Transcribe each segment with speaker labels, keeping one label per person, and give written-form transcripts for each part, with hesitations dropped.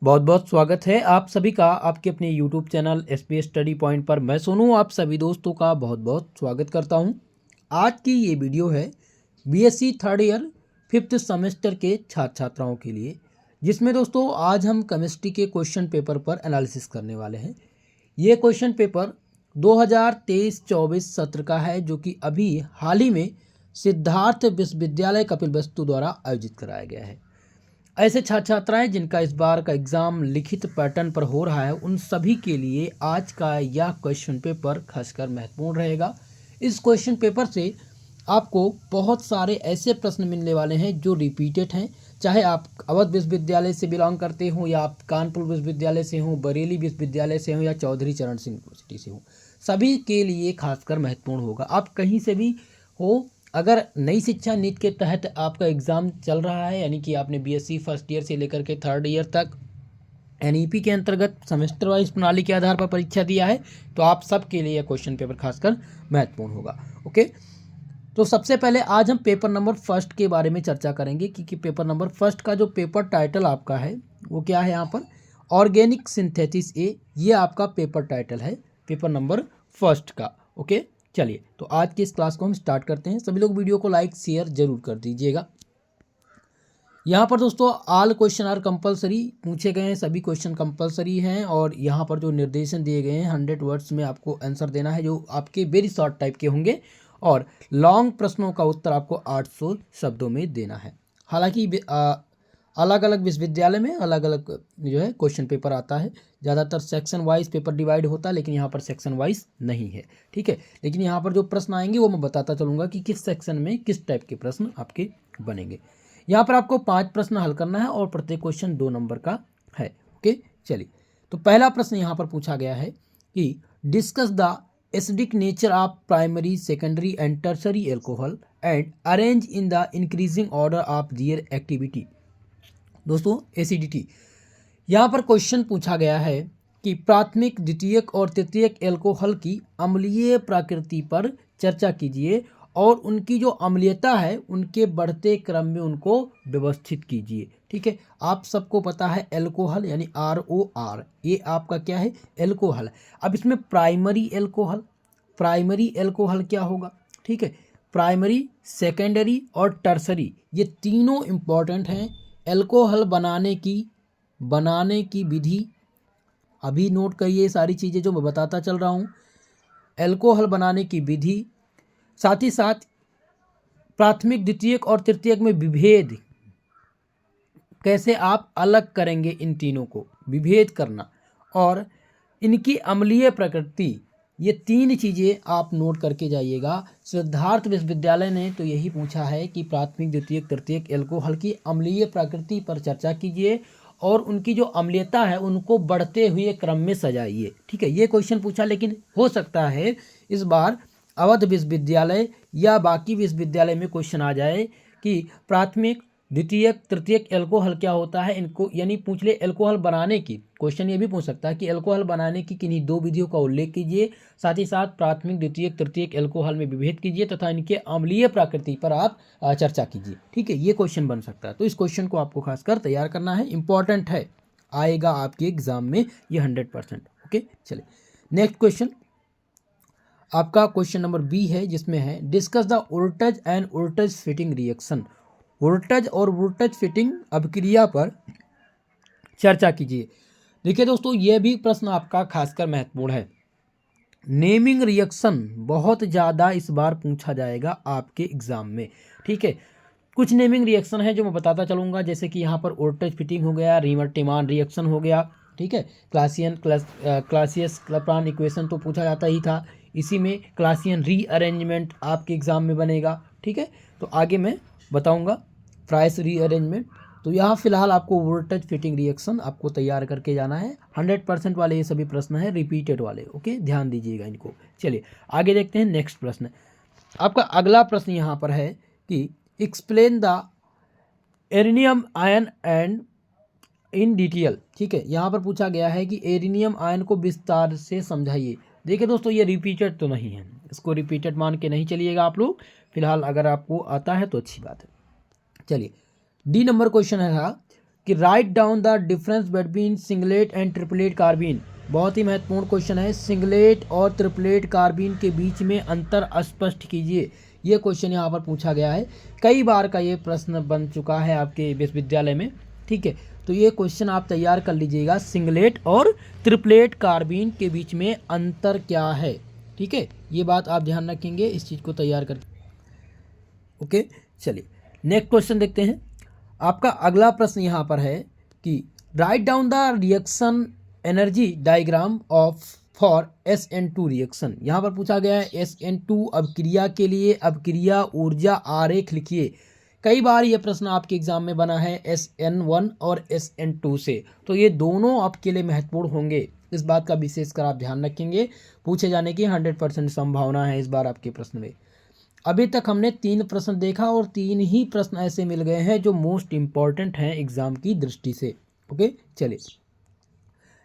Speaker 1: बहुत बहुत स्वागत है आप सभी का आपके अपने YouTube channel SPS study point पर। मैं सोनू आप सभी दोस्तों का बहुत बहुत स्वागत करता हूं। आज की ये वीडियो है BSc third year fifth semester के छात्र छात्राओं के लिए, जिसमें दोस्तों आज हम केमिस्ट्री के क्वेश्चन पेपर पर एनालिसिस करने वाले हैं। ये क्वेश्चन पेपर 2023-24 सत्र का है, जो कि अभी हाल ही में सिद्धार्थ विश्वविद्यालय कपिलवस्तु द्वारा आयोजित कराया गया है। ऐसे छात्र छात्राएं जिनका इस बार का एग्ज़ाम लिखित पैटर्न पर हो रहा है, उन सभी के लिए आज का यह क्वेश्चन पेपर खासकर महत्वपूर्ण रहेगा। इस क्वेश्चन पेपर से आपको बहुत सारे ऐसे प्रश्न मिलने वाले हैं जो रिपीटेड हैं, चाहे आप अवध विश्वविद्यालय से बिलोंग करते हो या आप कानपुर विश्वविद्यालय से हो, बरेली विश्वविद्यालय से हो या चौधरी चरण सिंह यूनिवर्सिटी से हो, सभी के लिए खासकर महत्वपूर्ण होगा। आप कहीं से भी हो, अगर नई शिक्षा नीति के तहत आपका एग्ज़ाम चल रहा है, यानी कि आपने बीएससी फर्स्ट ईयर से लेकर के थर्ड ईयर तक एनईपी के अंतर्गत सेमेस्टर वाइज प्रणाली के आधार पर परीक्षा दिया है, तो आप सब के लिए यह क्वेश्चन पेपर खासकर महत्वपूर्ण होगा। ओके, तो सबसे पहले आज हम पेपर नंबर फर्स्ट के बारे में चर्चा करेंगे, क्योंकि पेपर नंबर फर्स्ट का जो पेपर टाइटल आपका है वो क्या है, यहाँ पर ऑर्गेनिक सिंथेसिस ए, ये आपका पेपर टाइटल है पेपर नंबर फर्स्ट का। ओके, चलिए तो आज की इस क्लास को हम स्टार्ट करते हैं। सभी लोग वीडियो को लाइक शेयर जरूर कर दीजिएगा। यहाँ पर दोस्तों ऑल क्वेश्चन आर कंपलसरी पूछे गए हैं, सभी क्वेश्चन कंपलसरी हैं, और यहाँ पर जो निर्देशन दिए गए हैं 100 वर्ड्स में आपको आंसर देना है, जो आपके वेरी शॉर्ट टाइप के होंगे, और लॉन्ग प्रश्नों का उत्तर आपको 800 शब्दों में देना है। हालांकि अलग अलग विश्वविद्यालय में अलग अलग जो है क्वेश्चन पेपर आता है, ज़्यादातर सेक्शन वाइज पेपर डिवाइड होता है, लेकिन यहाँ पर सेक्शन वाइज नहीं है। ठीक है, लेकिन यहाँ पर जो प्रश्न आएंगे वो मैं बताता चलूँगा कि किस सेक्शन में किस टाइप के प्रश्न आपके बनेंगे। यहाँ पर आपको 5 प्रश्न हल करना है और प्रत्येक क्वेश्चन 2 नंबर का है। ओके, चलिए तो पहला प्रश्न यहाँ पर पूछा गया है कि discuss the acidic nature of primary, secondary and tertiary alcohol and arrange in the increasing order of their activity. दोस्तों एसिडिटी, यहाँ पर क्वेश्चन पूछा गया है कि प्राथमिक, द्वितीयक और तृतीयक एल्कोहल की अम्लीय प्रकृति पर चर्चा कीजिए और उनकी जो अम्लीयता है उनके बढ़ते क्रम में उनको व्यवस्थित कीजिए। ठीक है, आप सबको पता है एल्कोहल यानी ROR, ये आपका क्या है, एल्कोहल। अब इसमें प्राइमरी एल्कोहल क्या होगा, ठीक है, प्राइमरी, सेकेंडरी और टर्सरी, ये तीनों इम्पॉर्टेंट हैं। एल्कोहल बनाने की विधि अभी नोट करिए, सारी चीज़ें जो मैं बताता चल रहा हूँ, एल्कोहल बनाने की विधि, साथ ही साथ प्राथमिक, द्वितीयक और तृतीयक में विभेद, कैसे आप अलग करेंगे इन तीनों को, विभेद करना, और इनकी अम्लीय प्रकृति, ये 3 चीज़ें आप नोट करके जाइएगा। सिद्धार्थ विश्वविद्यालय ने तो यही पूछा है कि प्राथमिक, द्वितीयक, तृतीयक एल्कोहल की अम्लीय प्रकृति पर चर्चा कीजिए और उनकी जो अम्लीयता है उनको बढ़ते हुए क्रम में सजाइए। ठीक है, ये क्वेश्चन पूछा, लेकिन हो सकता है इस बार अवध विश्वविद्यालय या बाकी विश्वविद्यालय में क्वेश्चन आ जाए कि प्राथमिक, द्वितीयक, तृतीयक एल्कोहल क्या होता है, इनको यानी पूछ ले एल्कोहल बनाने की। क्वेश्चन ये भी पूछ सकता है कि एल्कोहल बनाने की किन्हीं 2 विधियों का उल्लेख कीजिए, साथ ही साथ प्राथमिक, द्वितीयक, तृतीयक एल्कोहल में विभेद कीजिए तथा इनके अम्लीय प्रकृति पर आप चर्चा कीजिए। ठीक है, ये क्वेश्चन बन सकता है, तो इस क्वेश्चन को आपको खासकर तैयार करना है, इंपॉर्टेंट है, आएगा आपके एग्जाम में ये 100%। ओके, चलिए नेक्स्ट क्वेश्चन आपका क्वेश्चन नंबर बी है, जिसमें है discuss the voltage end voltage fitting reaction. Voltage और वोल्टेज फिटिंग अभिक्रिया पर चर्चा कीजिए। देखिए दोस्तों, यह भी प्रश्न आपका खासकर महत्वपूर्ण है। नेमिंग रिएक्शन बहुत ज़्यादा इस बार पूछा जाएगा आपके एग्जाम में। ठीक है, कुछ नेमिंग रिएक्शन है जो मैं बताता चलूँगा, जैसे कि यहाँ पर वोल्टेज फिटिंग हो गया, रीमर-टिमान रिएक्शन हो गया। ठीक है, क्लासियस क्लैपेरॉन इक्वेशन तो पूछा जाता ही था, इसी में क्लासियन रीअरेंजमेंट आपके एग्जाम में बनेगा। ठीक है, तो आगे मैं बताऊंगा प्राइस रीअरेंजमेंट। तो यहाँ फिलहाल आपको वोल्टेज फिटिंग रिएक्शन आपको तैयार करके जाना है। 100% वाले ये सभी प्रश्न हैं, रिपीटेड वाले। ओके, ध्यान दीजिएगा इनको। चलिए आगे देखते हैं नेक्स्ट प्रश्न। आपका अगला प्रश्न यहाँ पर है कि explain the arenium ion and in detail. ठीक है, यहाँ पर पूछा गया है कि एरिनियम आयन को विस्तार से समझाइए। देखिए दोस्तों, ये रिपीटेड तो नहीं है, इसको रिपीटेड मान के नहीं चलिएगा आप लोग, फिलहाल अगर आपको आता है तो अच्छी बात है। चलिए डी नंबर क्वेश्चन है, कि write down the difference between singlet and triplet carbene. बहुत ही महत्वपूर्ण क्वेश्चन है। सिंगलेट और ट्रिपलेट कार्बिन के बीच में अंतर स्पष्ट कीजिए। ये क्वेश्चन यहाँ पर पूछा गया है, कई बार का ये प्रश्न बन चुका है आपके विश्वविद्यालय में। ठीक है, तो ये क्वेश्चन आप तैयार कर लीजिएगा, सिंगलेट और ट्रिपलेट कार्बिन के बीच में अंतर क्या है। ठीक है, ये बात आप ध्यान रखेंगे इस चीज़ को तैयार कर। ओके, चलिए नेक्स्ट क्वेश्चन देखते हैं। आपका अगला प्रश्न यहाँ पर है कि write down the reaction energy diagram of for SN2 reaction. यहाँ पर पूछा गया है SN2 अभिक्रिया के लिए अभिक्रिया ऊर्जा आरेख लिखिए। कई बार ये प्रश्न आपके एग्जाम में बना है SN1 और SN2 से, तो ये दोनों आपके लिए महत्वपूर्ण होंगे। इस बात का विशेषकर आप ध्यान रखेंगे, पूछे जाने की 100% संभावना है इस बार आपके प्रश्न में। अभी तक हमने 3 प्रश्न देखा और 3 ही प्रश्न ऐसे मिल गए हैं जो मोस्ट इंपॉर्टेंट हैं एग्जाम की दृष्टि से। ओके, चलिए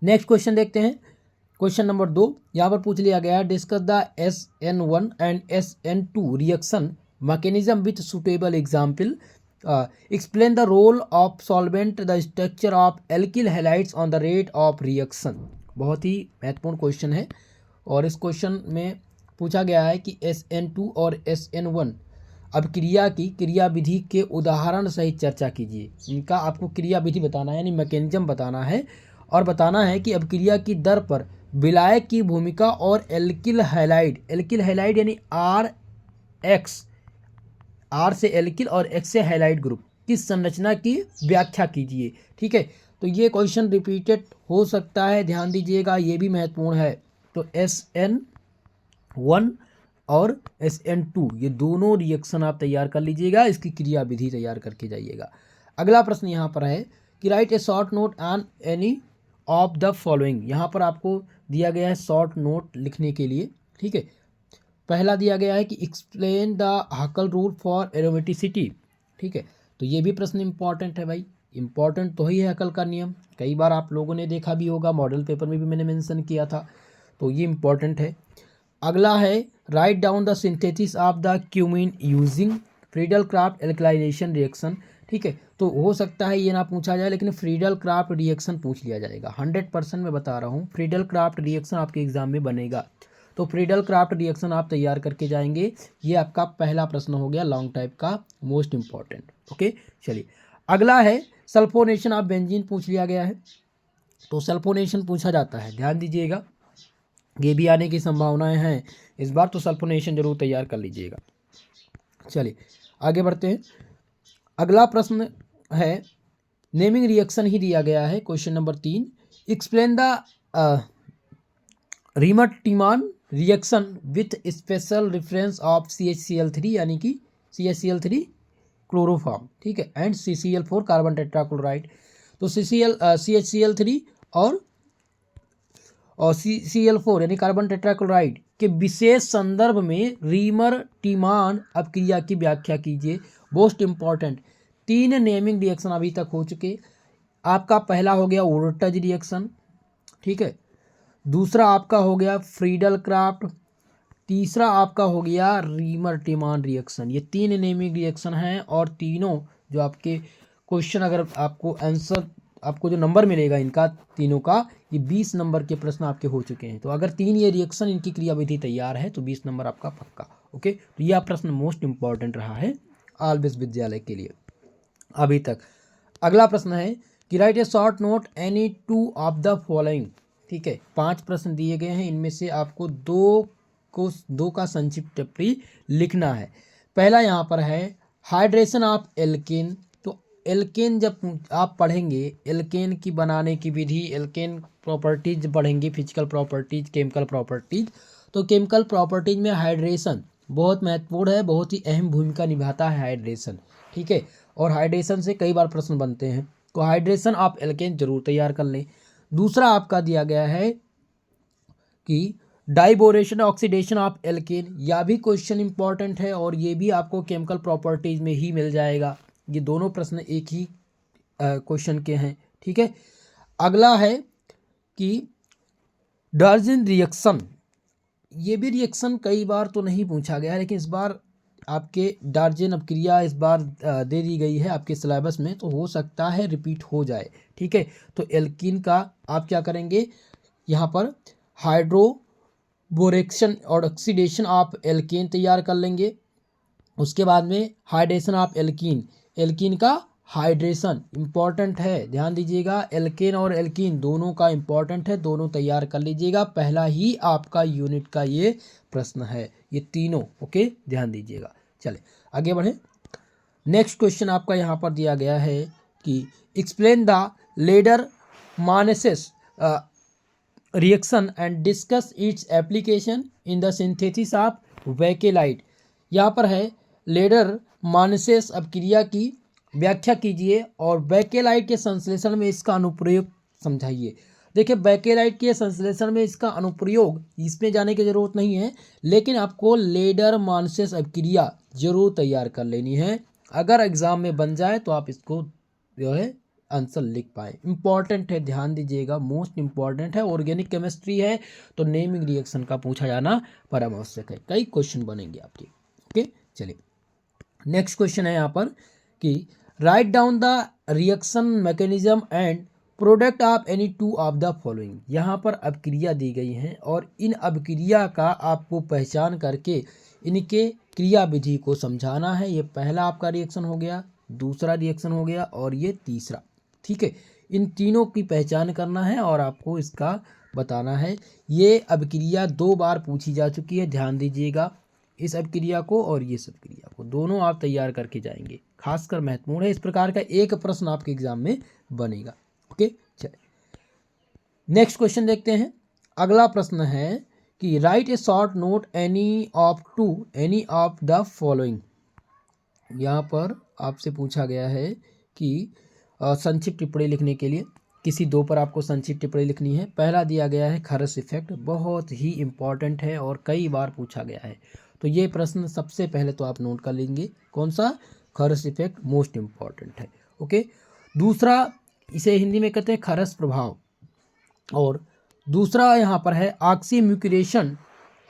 Speaker 1: नेक्स्ट क्वेश्चन देखते हैं। क्वेश्चन नंबर 2 यहाँ पर पूछ लिया गया, discuss the SN1 and SN2 reaction mechanism with suitable example, explain the role of solvent, the structure of alkyl halides on the rate of reaction. बहुत ही महत्वपूर्ण क्वेश्चन है और इस क्वेश्चन में पूछा गया है कि SN2 और SN1 अभिक्रिया की क्रिया विधि के उदाहरण सहित चर्चा कीजिए। इनका आपको क्रिया विधि बताना है, यानी मैकेनिज्म बताना है और बताना है कि अभिक्रिया की दर पर विलायक की भूमिका और एल्किल हैलाइड यानी R से एल्किल और X से हैलाइड ग्रुप की संरचना की व्याख्या कीजिए। ठीक है, तो ये क्वेश्चन रिपीटेड हो सकता है, ध्यान दीजिएगा, ये भी महत्वपूर्ण है। तो SN1 और SN2 ये दोनों रिएक्शन आप तैयार कर लीजिएगा, इसकी क्रिया विधि तैयार करके जाइएगा। अगला प्रश्न यहाँ पर है कि right A short note on any of the following. यहाँ पर आपको दिया गया है शॉर्ट नोट लिखने के लिए। ठीक है, पहला दिया गया है कि explain the हकल rule for aromaticity. ठीक है, तो ये भी प्रश्न इंपॉर्टेंट है भाई, इंपॉर्टेंट तो ही है हकल का नियम, कई बार आप लोगों ने देखा भी होगा, मॉडल पेपर में भी मैंने मेंशन किया था, तो ये इंपॉर्टेंट है। अगला है right down the synthesis of the cumene using Friedel craft alkalisation reaction. ठीक है, तो हो सकता है ये ना पूछा जाए, लेकिन फ्रीडल क्राफ्ट रिएक्शन पूछ लिया जाएगा, 100% मैं बता रहा हूँ, फ्रीडल क्राफ्ट रिएक्शन आपके एग्जाम में बनेगा। तो फ्रीडल क्राफ्ट रिएक्शन आप तैयार करके जाएंगे। ये आपका पहला प्रश्न हो गया, लॉन्ग टाइप का, मोस्ट इंपॉर्टेंट। ओके, चलिए अगला है सल्फोनेशन ऑफ बेंजीन पूछ लिया गया है, तो सल्फोनेशन पूछा जाता है, ध्यान दीजिएगा, ये भी आने की संभावनाएं हैं इस बार, तो सल्फोनेशन जरूर तैयार कर लीजिएगा। चलिए आगे बढ़ते हैं। अगला प्रश्न है, नेमिंग रिएक्शन ही दिया गया है, question number 3, explain the Reimer Tiemann reaction with special reference of CHCl3 यानी कि CHCl3 क्लोरोफॉर्म। ठीक है, एंड CCl4 कार्बन टेट्राक्लोराइड। तो CHCl3 और CCl4 यानी कार्बन टेट्राक्लोराइड के विशेष संदर्भ में रीमर-टीमान अपक्रिया की व्याख्या कीजिए। मोस्ट इंपॉर्टेंट 3 नेमिंग रिएक्शन अभी तक हो चुके। आपका पहला हो गया वोल्टेज रिएक्शन, ठीक है, दूसरा आपका हो गया फ्रीडल क्राफ्ट, तीसरा आपका हो गया रीमर-टीमान रिएक्शन। ये 3 नेमिंग रिएक्शन हैं और तीनों जो आपके क्वेश्चन, अगर आपको आंसर, आपको जो नंबर मिलेगा इनका तीनों का, ये 20 नंबर के प्रश्न आपके हो चुके हैं। तो अगर 3 ये रिएक्शन, इनकी क्रियाविधि तैयार है तो 20 नंबर आपका पक्का। ओके, तो यह प्रश्न मोस्ट इंपॉर्टेंट रहा है ऑल विश्वविद्यालय के लिए अभी तक। अगला प्रश्न है कि right A short note any 2 of the following. ठीक है, 5 प्रश्न दिए गए हैं, इनमें से आपको दो का संक्षिप्त टिप्पणी लिखना है। पहला यहाँ पर है हाइड्रेशन ऑफ एल्केन। तो एल्केन जब आप पढ़ेंगे, एल्केन की बनाने की विधि, एल्केन प्रॉपर्टीज पढ़ेंगे, फिजिकल प्रॉपर्टीज, केमिकल प्रॉपर्टीज, तो केमिकल प्रॉपर्टीज में हाइड्रेशन बहुत महत्वपूर्ण है, बहुत ही अहम भूमिका निभाता है हाइड्रेशन। ठीक है, और हाइड्रेशन से कई बार प्रश्न बनते हैं, तो हाइड्रेशन ऑफ एल्केन जरूर तैयार कर लें। दूसरा आपका दिया गया है कि डाइबोरेशन ऑक्सीडेशन ऑफ एल्केन, यह भी क्वेश्चन इंपॉर्टेंट है और ये भी आपको केमिकल प्रॉपर्टीज में ही मिल जाएगा। ये दोनों प्रश्न एक ही क्वेश्चन के हैं। ठीक है, अगला है कि डार्जिन रिएक्शन, ये भी रिएक्शन कई बार तो नहीं पूछा गया है, लेकिन इस बार आपके डार्जेन अपक्रिया इस बार दे दी गई है आपके सिलेबस में, तो हो सकता है रिपीट हो जाए। ठीक है, तो एल्कीन का आप क्या करेंगे, यहाँ पर हाइड्रोबोरेक्शन और ऑक्सीडेशन आप एल्केन तैयार कर लेंगे। उसके बाद में हाइड्रेशन ऑफ एल्कीन, एल्कीन का हाइड्रेशन इंपॉर्टेंट है, ध्यान दीजिएगा। एल्केन और एल्कीन दोनों का इंपॉर्टेंट है, दोनों तैयार कर लीजिएगा। पहला ही आपका यूनिट का ये प्रश्न है, ये तीनों। ओके, ध्यान दीजिएगा। चले आगे बढ़े। नेक्स्ट क्वेश्चन आपका यहाँ पर दिया गया है कि explain the Lederer Manasse reaction and discuss its application in the synthesis of bakelite. यहाँ पर है लेडर मानेसिस अपक्रिया की व्याख्या कीजिए और बेकेलाइट के संश्लेषण में इसका अनुप्रयोग समझाइए। देखिए, बेकेलाइट के संश्लेषण में इसका अनुप्रयोग, इसमें जाने की जरूरत नहीं है, लेकिन आपको लेडर मानेसिस अपक्रिया जरूर तैयार कर लेनी है। अगर एग्जाम में बन जाए तो आप इसको जो है आंसर लिख पाए। इंपॉर्टेंट है, ध्यान दीजिएगा, मोस्ट इंपॉर्टेंट है। ऑर्गेनिक केमिस्ट्री है तो नेमिंग रिएक्शन का पूछा जाना परम आवश्यक है, कई क्वेश्चन बनेंगे आपके। ओके, चलिए नेक्स्ट क्वेश्चन है यहाँ पर कि write down the reaction mechanism and product of any two of the following. यहाँ पर अपक्रिया दी गई हैं और इन अपक्रिया का आपको पहचान करके इनके क्रिया विधि को समझाना है। ये पहला आपका रिएक्शन हो गया, दूसरा रिएक्शन हो गया और ये तीसरा। ठीक है, इन तीनों की पहचान करना है और आपको इसका बताना है। ये अपक्रिया 2 बार पूछी जा चुकी है, ध्यान दीजिएगा। इस अपक्रिया को और ये अपक्रिया को दोनों आप तैयार करके जाएंगे, खासकर महत्वपूर्ण है। इस प्रकार का एक प्रश्न आपके एग्जाम में बनेगा। ओके, चलिए नेक्स्ट क्वेश्चन देखते हैं। अगला प्रश्न है कि right A short note any of the following. यहाँ पर आपसे पूछा गया है कि संक्षिप्त टिप्पणी लिखने के लिए किसी 2 पर आपको संक्षिप्त टिप्पणी लिखनी है। पहला दिया गया है खरस इफेक्ट, बहुत ही इंपॉर्टेंट है और कई बार पूछा गया है, तो ये प्रश्न सबसे पहले तो आप नोट कर लेंगे। कौन सा? खरस इफेक्ट मोस्ट इंपॉर्टेंट है। ओके, दूसरा इसे हिंदी में कहते हैं खरस प्रभाव, और दूसरा यहाँ पर है ऑक्सीम्यूक्रेशन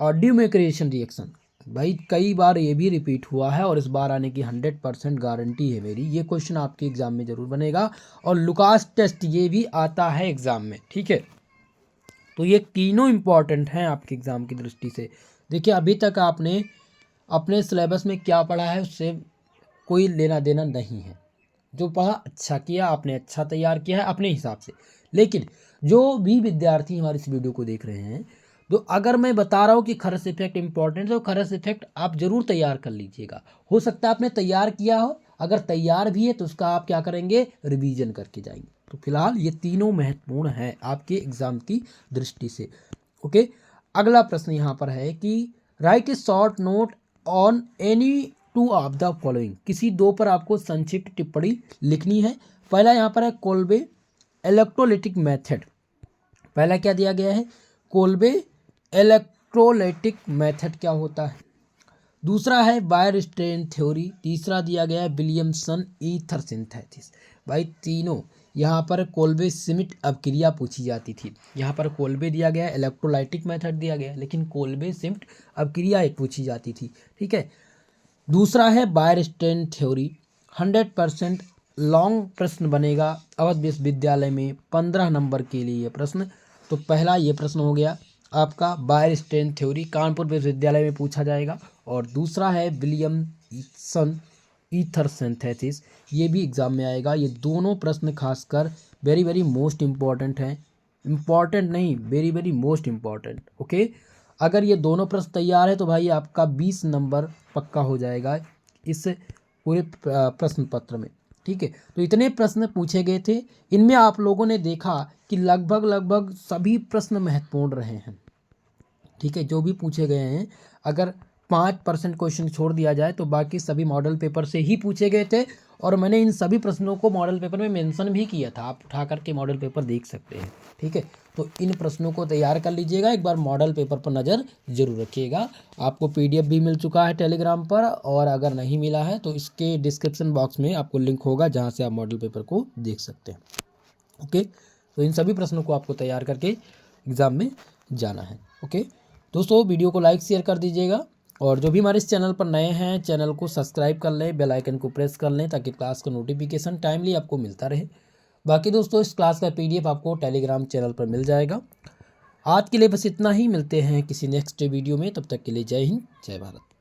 Speaker 1: और डिम्यूक्रेशन रिएक्शन। भाई कई बार ये भी रिपीट हुआ है और इस बार आने की 100% गारंटी है मेरी। ये क्वेश्चन आपके एग्जाम में जरूर बनेगा और लुकास टेस्ट ये भी आता है एग्जाम में। ठीक है, तो ये तीनों इंपॉर्टेंट हैं आपके एग्जाम की दृष्टि से। देखिए, अभी तक आपने अपने सिलेबस में क्या पढ़ा है उससे कोई लेना देना नहीं है। जो पढ़ा अच्छा किया आपने, अच्छा तैयार किया है अपने हिसाब से। लेकिन जो भी विद्यार्थी हमारे इस वीडियो को देख रहे हैं, तो अगर मैं बता रहा हूँ कि खरस इफेक्ट इंपॉर्टेंट है तो खरस इफेक्ट आप जरूर तैयार कर लीजिएगा। हो सकता है आपने तैयार किया हो, अगर तैयार भी है तो उसका आप क्या करेंगे, रिवीजन करके जाएंगे। तो फिलहाल ये तीनों महत्वपूर्ण हैं आपके एग्जाम की दृष्टि से। ओके, अगला प्रश्न यहाँ पर है कि right A short note on any 2 of the following. किसी 2 पर आपको संक्षिप्त टिप्पणी लिखनी है। पहला यहाँ पर है कोल्बे इलेक्ट्रोलाइटिक मेथड। पहला क्या दिया गया है, कोल्बे इलेक्ट्रोलाइटिक मेथड क्या होता है। दूसरा है बायरस्टेन थ्योरी। तीसरा दिया गया है विलियमसन ईथर सिंथेसिस। भाई तीनों यहाँ पर कोल्बे श्मिट अपक्रिया पूछी जाती थी। यहाँ पर कोल्बे दिया गया है, इलेक्ट्रोलाइटिक मेथड दिया गया है, लेकिन कोल्बे श्मिट अपक्रिया एक पूछी जाती थी। ठीक है, दूसरा है बायरस्टेन थ्योरी। 100% लॉन्ग प्रश्न बनेगा अवध विश्वविद्यालय में 15 नंबर के लिए प्रश्न। तो पहला ये प्रश्न हो गया आपका बायरस्टेन थ्योरी, कानपुर विश्वविद्यालय में पूछा जाएगा। और दूसरा है विलियमसन ईथर सिंथेसिस, ये भी एग्जाम में आएगा। ये दोनों प्रश्न खासकर वेरी वेरी मोस्ट इम्पॉर्टेंट हैं। इम्पॉर्टेंट नहीं, very very most important. Okay, अगर ये दोनों प्रश्न तैयार है तो भाई आपका 20 नंबर पक्का हो जाएगा इस पूरे प्रश्न पत्र में। ठीक है, तो इतने प्रश्न पूछे गए थे, इनमें आप लोगों ने देखा कि लगभग सभी प्रश्न महत्वपूर्ण रहे हैं। ठीक है, जो भी पूछे गए हैं, अगर 5% क्वेश्चन छोड़ दिया जाए तो बाकी सभी मॉडल पेपर से ही पूछे गए थे। और मैंने इन सभी प्रश्नों को मॉडल पेपर में मेंशन भी किया था, आप उठा करके मॉडल पेपर देख सकते हैं। ठीक है, तो इन प्रश्नों को तैयार कर लीजिएगा, एक बार मॉडल पेपर पर नज़र जरूर रखिएगा। आपको PDF भी मिल चुका है टेलीग्राम पर, और अगर नहीं मिला है तो इसके डिस्क्रिप्शन बॉक्स में आपको लिंक होगा जहाँ से आप मॉडल पेपर को देख सकते हैं। ओके, तो इन सभी प्रश्नों को आपको तैयार करके एग्ज़ाम में जाना है। ओके दोस्तों, वीडियो को लाइक शेयर कर दीजिएगा और जो भी हमारे इस चैनल पर नए हैं, चैनल को सब्सक्राइब कर लें, बेल आइकन को प्रेस कर लें ताकि क्लास का नोटिफिकेशन टाइमली आपको मिलता रहे। बाकी दोस्तों इस क्लास का PDF आपको टेलीग्राम चैनल पर मिल जाएगा। आज के लिए बस इतना ही, मिलते हैं किसी नेक्स्ट वीडियो में। तब तक के लिए जय हिंद, जय भारत।